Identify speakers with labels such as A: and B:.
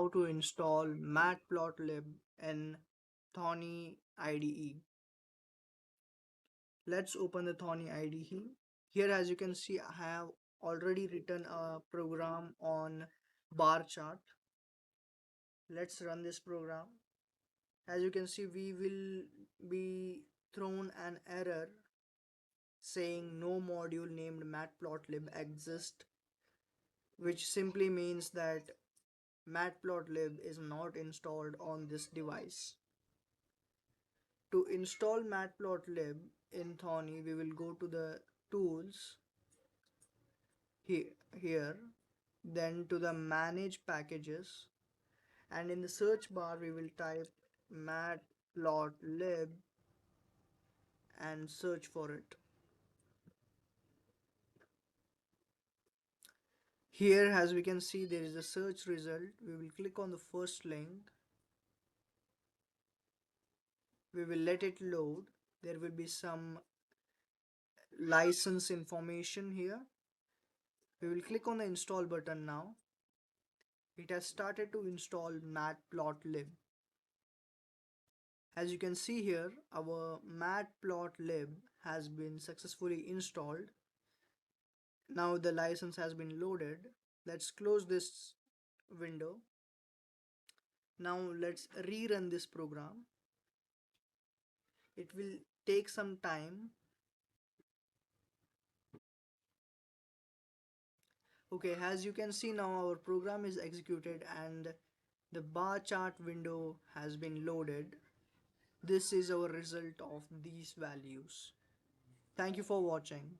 A: how to install Matplotlib in Thonny IDE. Let's open the Thonny IDE. Here, as you can see, I have already written a program on bar chart. Let's run this program. As you can see, we will be thrown an error saying no module named Matplotlib exists, which simply means that Matplotlib is not installed on this device. To install Matplotlib in Thonny, we will go to the tools here, then to the manage packages, and in the search bar we will type Matplotlib and search for it. Here, as we can see, there is a search result. We will click on the first link. We will let it load. There will be some license information here. We will click on the install button now. It has started to install Matplotlib. As you can see here, our Matplotlib has been successfully installed. Now the license has been loaded. Let's close this window. Now let's rerun this program. It will take some time. Okay, as you can see now, our program is executed and the bar chart window has been loaded. This is our result of these values. Thank you for watching.